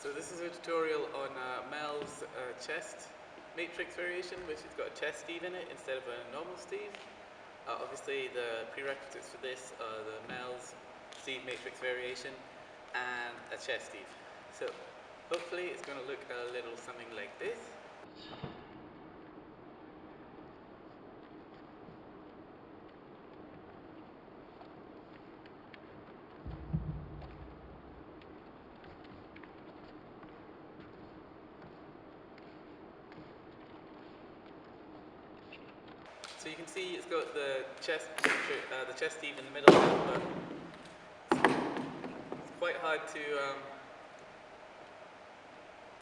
So this is a tutorial on Mel's chest matrix variation, which has got a chest Steve in it instead of a normal Steve. Obviously the prerequisites for this are the Mel's Steve matrix variation and a chest Steve. So hopefully it's going to look a little something like this. So you can see it's got the chest Steve in the middle, but it's quite hard to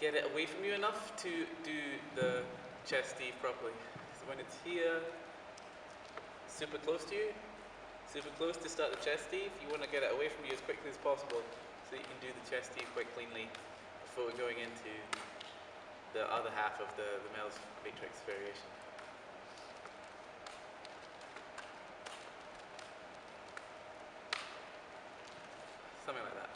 get it away from you enough to do the chest Steve properly. So when it's here, super close to you, super close to start the chest Steve, you want to get it away from you as quickly as possible so you can do the chest Steve quite cleanly before going into the other half of the Mels matrix variation. Something like that.